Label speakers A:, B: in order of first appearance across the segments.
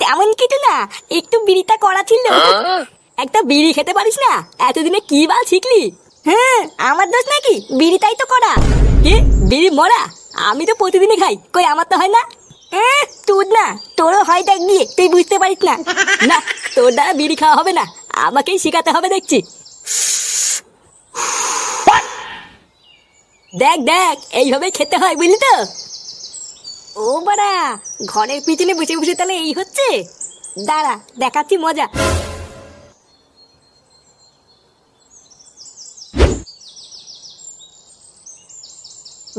A: তেমন কিছু না, একটু বিড়িটা করা ছিল। একটা বিড়ি খেতে পারিস না? এতদিনে কি বাল শিখলি? হ্যাঁ, আমার দোষ নাকি? বিড়িটাই তো করা। কি বিড়ি মরা? আমি তো প্রতিদিনই খাই, কই আমার তো হয় না। তুই না, তোরও হয় দেখ গিয়ে, তুই বুঝতে পারিস না। না, তোর দ্বারা বিড়ি খাওয়া হবে না, আমাকেই শিখাতে হবে দেখছি। দেখ দেখ, এইভাবে খেতে হয় বুঝলি তো। ও বাড়া, ঘরের পিছনে বসে বসে তাহলে এই হচ্ছে। দাঁড়া, দেখাচ্ছি মজা।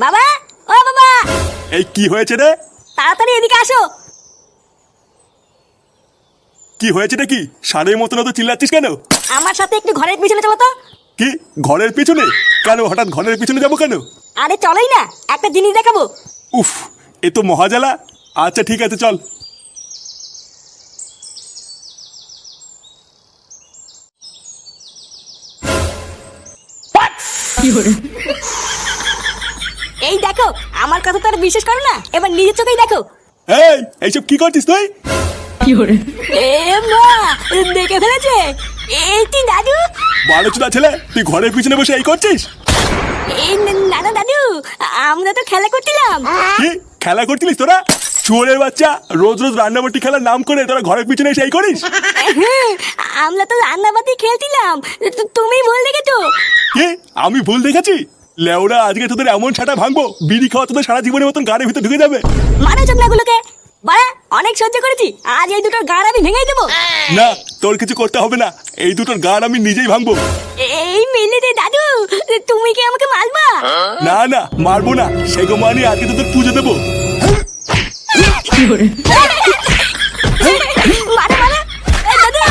A: বাবা, ও বাবা,
B: এই কি হয়েছে রে?
A: তাড়াতাড়ি এদিকে আসো।
B: কি হয়েছে কি? সারের মতন তো চিল্লাচ্ছিস কেন?
A: আমার সাথে একটু ঘরের পিছনে চলো তো।
B: কি ঘরের পিছনে? কেন হঠাৎ ঘরের পিছনে যাবো কেন?
A: আরে চলোই না, একটা জিনিস দেখাবো।
B: উফ, এ তো মহাজালা। আচ্ছা ঠিক আছে চল।
A: এই দেখো, আমার কথা তো আর বিশ্বাস করো না, এবার নিজের চোখেই দেখো।
B: এই এইসব কি করছিস তুই?
A: এ মা, দেখে ফেলেছে। এই তুই দাদু?
B: বারো চুদা ছেলে, তুই ঘরের পিছনে বসে এই করছিস?
A: এই না না দাদু, আমরা তো খেলা করছিলাম।
B: কি খেলা করছিলিস তোরা? চুয়ারের বাচ্চা, রোজ রোজ রান্নাবাটি খেলার নাম করে তোরা ঘরের পিছনে এসে এই করিস?
A: আমরা তো রান্নাবাতি খেলছিলাম, তুমি ভুল দেখেছো।
B: কি আমি ভুল দেখেছি? লেওরা, আজকে তোদের এমন ছাটা ভাঙবো, বিড়ি খাওয়া তোদের সারা জীবনের মতন গাড়ির ভিতরে ঢুকে যাবে।
A: মারো চোদনাগুলোকে। বাড়া, অনেক সহ্য করেছি, আজ এই দুটোর গাড় আমি ভেঙে দেবো।
B: না, তোর কিছু করতে হবে না, এই দুটোর গাড় আমি নিজেই ভাঙবো।
A: এই মিলে দে দাদু, তুমি কি আমাকে মারবা?
B: না না, মারবো না, সেগো মানি আজকে তোদের পুজো দেবো।
A: মারো মারো, এই দাদু।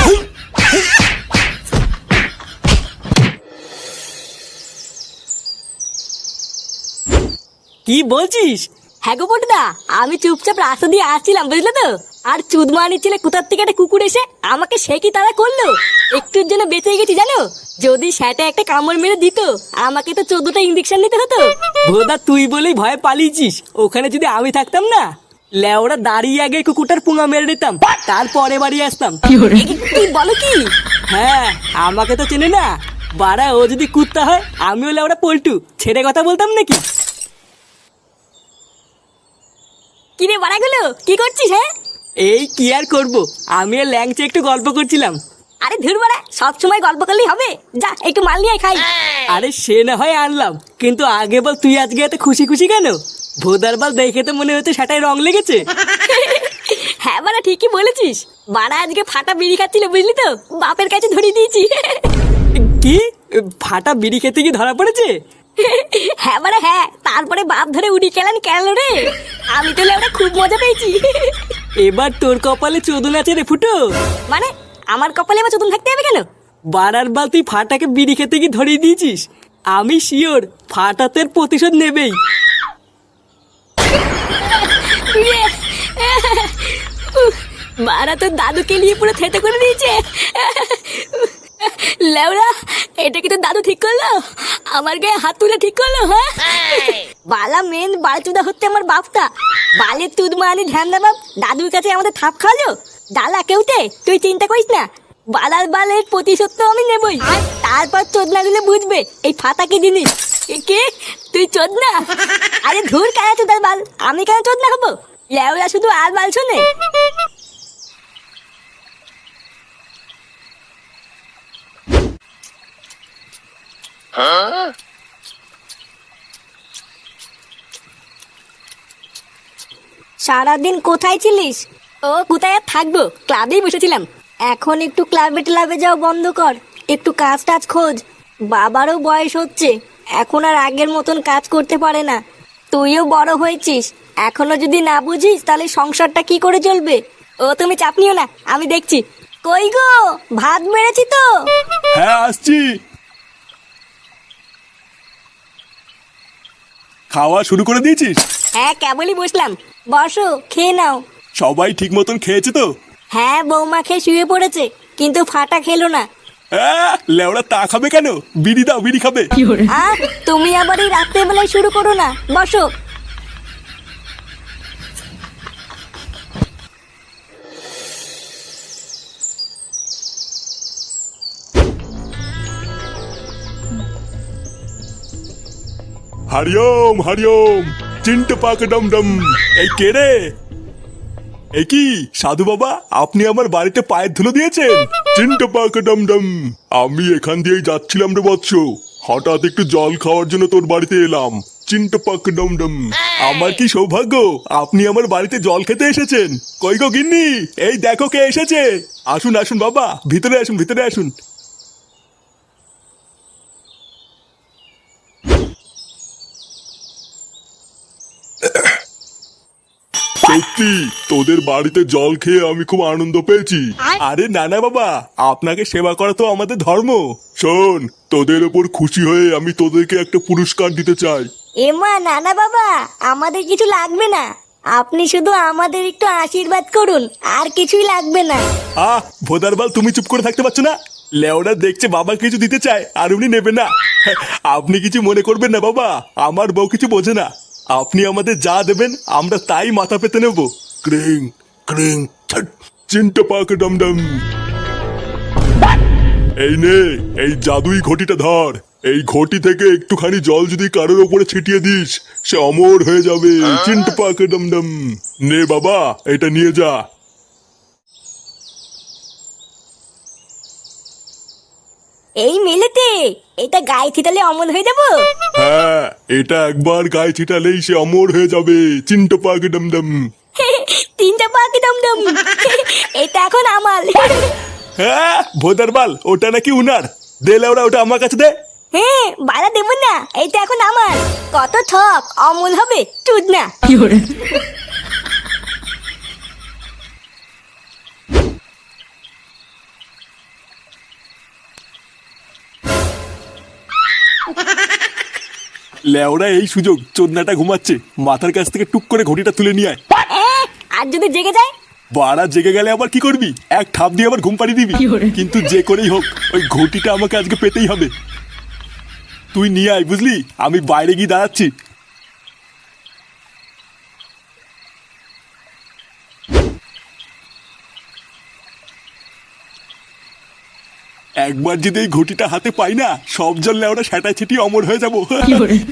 C: কি বলছিস?
A: হ্যাঁ গো বটদা, আমি চুপচাপ রাস্তা দিয়ে আসছিলাম বুঝলে তো, আর চুদমানি ছেলে কোথার থেকে একটা কুকুর এসে আমাকে সে কি তারা করলো। একটুর জন্য বেঁচে গেছি জানো, যদি সেটা একটা কামড় মেরে দিত আমাকে তো 14টা ইঞ্জেকশন নিতে হতো।
C: ভোদা, তুই বলেই ভয়ে পালিয়েছিস। ওখানে যদি আমি থাকতাম না, লেওরা দাঁড়িয়ে আগে কুকুরটার পুঙা মেরে দিতাম, তারপরে বাড়ি আসতাম।
A: কি বলো কি?
C: হ্যাঁ, আমাকে তো চেনে না বাড়া। ও যদি কুত্তা হয়, আমিও লেওরা পল্টু, ছেড়ে কথা বলতাম নাকি?
A: কিরে বাড়াগুলো, কি করছিস? হ্যাঁ,
C: এই কি আর করবো, আমি আর ল্যাংচে একটু গল্প করছিলাম।
A: আরে ধুর বাড়া, সবসময় গল্প করলেই হবে? যা একটু মাল নিয়ে খাই।
C: আরে সে না হয় আনলাম, কিন্তু আগে বল তুই আজকে এত খুশি খুশি কেন? ভোদার বাল দেখে তো মনে হচ্ছে সেটাই রং লেগেছে।
A: হ্যাঁ বাড়া, ঠিকই বলেছিস। বাড়া আজকে ফাটা বিড়ি খাচ্ছিল বুঝলি তো, বাপের কাছে ধরিয়ে দিয়েছি।
C: কি ফাটা বিড়ি খেতে কি ধরা পড়েছে?
A: হ্যাঁ বাড়া হ্যাঁ, তারপরে বাপ ধরে উড়ি খেলেন কেন রে। আমি তো লেওরা খুব মজা পেয়েছি।
C: এবার তোর কপালে চোদন আছে রে ফুটো।
A: মানে আমার কপালে এবার চতুন থাকতে হবে কেন?
C: বাড়ার বাল তুই ফাটাকে বিড়ি খেতে কি ধরিয়ে দিয়েছিস? আমি শিওর ফাটাতের প্রতিশোধ নেবেই।
A: বাড়া তো দাদুকে নিয়ে পুরো থেতে করে দিয়েছে। লেওরা, এটা কি তো দাদু ঠিক করলো? আমার গায়ে হাত তুলে ঠিক করলো? হ্যাঁ, বালা মেন বালচুদা হচ্ছে আমার বাপটা। বালের তুদ মানি ধ্যান দা বাপ, দাদুর কাছে আমাদের থাপ খাওয়ালো। ডালা কেউতে, তুই চিন্তা করিস না, বালার বালের প্রতিশোধ তো আমি নেবই। তারপর চোদনা দিলে বুঝবে এই ফাতা কি জিনিস। কে তুই চোদনা? আরে ধুর, কেন চোদার বাল, আমি কেন চোদনা হবো? লেওরা শুধু আর বাল শোনে। সারাদিন কোথায় ছিলিস? ও কোথায় আর থাকবো, ক্লাবেই বসেছিলাম। এখন একটু ক্লাবে ক্লাবে যাও বন্ধ কর, একটু কাজ টাজ খোঁজ। বাবারও বয়স হচ্ছে, এখন আর আগের মতন কাজ করতে পারে না। তুইও বড় হয়েছিস, এখনো যদি না বুঝিস তাহলে সংসারটা কি করে চলবে? ও তুমি চাপ নিও না, আমি দেখছি। কই গো, ভাত বেড়েছি তো।
B: হ্যাঁ আসছি। খাওয়া শুরু করে দিয়েছিস?
A: হ্যাঁ, কেবলই বসলাম, বসো খেয়ে নাও।
B: সবাই ঠিক মতন খেয়েছে তো?
A: হ্যাঁ, বৌমা খেয়ে শুয়ে পড়েছে, কিন্তু ফাটা খেলো না।
B: লেওড়া তা খাবে কেন? বিড়ি দাও, বিড়ি খাবে।
A: তুমি আবার এই রাত্রেবেলায় শুরু করো না, বসো।
B: হরিওম হরিওম চিন্টু পাক ডম ডম। এই কে রে? এই কি সাধু বাবা, আপনি আমার বাড়িতে পায়ের ধুলো দিয়েছেন? চিন্টু পাক ডম ডম, আমি এখান দিয়েই যাচ্ছিলাম রে বৎস, হঠাৎ একটু জল খাওয়ার জন্য তোর বাড়িতে এলাম। চিন্টু পাক ডম ডম, আমার কি সৌভাগ্য আপনি আমার বাড়িতে জল খেতে এসেছেন। কই গো গিন্নি, এই দেখো কে এসেছে। আসুন আসুন বাবা, ভিতরে আসুন ভিতরে আসুন। সত্যি তোদের বাড়িতে জল খেয়ে আমি খুব আনন্দ পেয়েছি। আরে না না বাবা, আপনাকে সেবা করা তো আমাদের ধর্ম। শোন, তোদের ওপর খুশি হয়ে আমি তোদেরকে একটা পুরস্কার দিতে চাই।
A: এমা নানা বাবা, আমাদের কিছু লাগবে না, আপনি শুধু আমাদের একটু আশীর্বাদ করুন, আর কিছুই লাগবে না।
B: ভোদারবাল, তুমি চুপ করে থাকতে পারছো না? লেওরা দেখছে বাবা কিছু দিতে চায় আর উনি নেবে না। আপনি কিছু মনে করবেন না বাবা, আমার বউ কিছু বোঝে না। আপনি আমাদের যা দেবেন আমরা তাই মাথা পেতে নেব। ক্রিং ক্রিং চিন্টু পাক ডম ডম। এই নে, এই জাদুই ঘটিটা ধর। এই ঘটি থেকে একটুখানি জল যদি কারোর ওপরে ছিটিয়ে দিস, সে অমর হয়ে যাবে। চিন্টু পাক ডম ডম। নে বাবা, এটা নিয়ে যা।
A: এই মেলেতে এটা গায়ে ছিটালে অমন হয়ে যাব?
B: হ্যাঁ, এটা একবার গায়ে ছিটালেই সে অমর হয়ে যাবে। চিন্টু পাক ডম ডম।
A: তিনটা পাখি দমদম, এটা এখন আমার।
B: হ্যাঁ ভোদারবাল, ওটা নাকি উনার। দে লেওরা, ওটা আমার কাছে দে।
A: হ্যাঁ বাড়া দেব না, এটা এখন আমার। কত ঠক, অমল হবে চুদ না।
B: লেওরা এই সুযোগ, চোদনাটা ঘুমাচ্ছে, মাথার কাছ থেকে টুক করে ঘটিটা তুলে নিয়ে আয়।
A: আর যদি জেগে যায়?
B: বাড়া জেগে গেলে আবার কি করবি? এক ঠাপ দিয়ে আবার ঘুম পাড়িয়ে দিবি। কিন্তু যে করেই হোক ওই ঘটিটা আমাকে আজকে পেতেই হবে। তুই নিয়ে আয়, বুঝলি? আমি বাইরে গিয়ে দাঁড়াচ্ছি। একবার যদি এই ঘটিটা হাতে পাই না, সব জল লেওরা সেটাই ছিটিয়ে অমর হয়ে যাবো।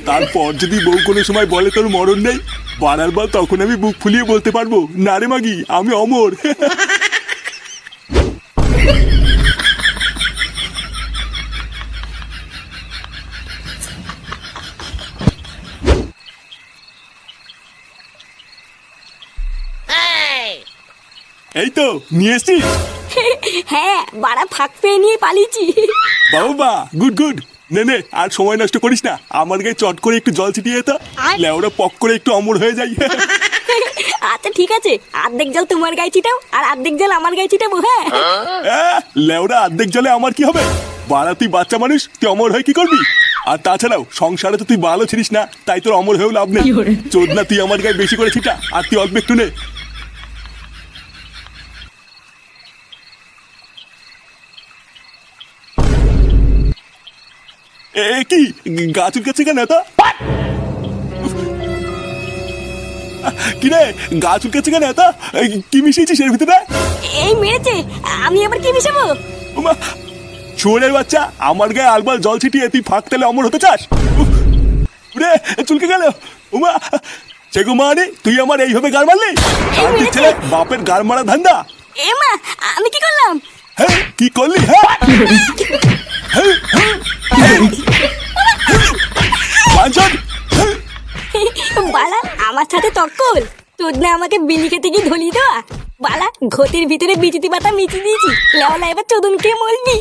B: তারপর যদি বউ কোনো সময় বলে তোর মরণ নেই, বাড়ার বল, তখন আমি বুক ফুলিয়ে বলতে পারবো, না রে মাগি, আমি অমর। এই তো নিয়ে এসছিস?
A: হ্যাঁ বাড়া ফাঁক পেয়ে নিয়ে পালিয়েছি।
B: বাবা গুড গুড। নে নে, আর সময় নষ্ট করিস না, আমার গায়ে চট করে একটু জল ছিটিয়ে তো, লেওরা পক করে একটু অমর হয়ে যাই।
A: আচ্ছা ঠিক আছে, অর্ধেক জল তোমার গায়ে ছিটাও আর অর্ধেক জল আমার গায়ে ছিটাবো। হ্যাঁ
B: লেওরা অর্ধেক জলে আমার কি হবে? বাড়া তুই বাচ্চা মানুষ, তুই অমর হয়ে কি করবি? আর তাছাড়াও সংসারে তো তুই ভালো ছিলিস না, তাই তোর অমর হয়েও লাভ নেই। চোদনা, তুই আমার গায়ে বেশি করে ছিটা আর তুই অল্প একটু নে। কি গা চুলকাচ্ছে কেন এত? কি রে, গা চুলকাচ্ছে কেন এত? কি মিশিয়েছিস এর ভিতরে?
A: এই মেরেছে, আমি আবার কি মিশাবো?
B: শুয়োরের বাচ্চা, আমার গায়ে আলবাল জল ছিটিয়ে তুই ফাঁক তেলে অমর হতে চাস? রে চুলকে গেল। উমা সেগো মানে, তুই আমার এইভাবে গার মারলি? শান্তির ছেলে, বাপের গার মারা ধান্দা।
A: এমা, আমি কি করলাম?
B: হ্যাঁ কি করলি? হ্যাঁ
A: বালা আমার সাথে তক্কল, তোর না আমাকে বিলি খেতে গিয়ে ধলি দেওয়া। বালা ঘটির ভিতরে বিচিতি পাতা মিচি দিয়েছি, লেওলা এবার চোদন খেয়ে মরবি।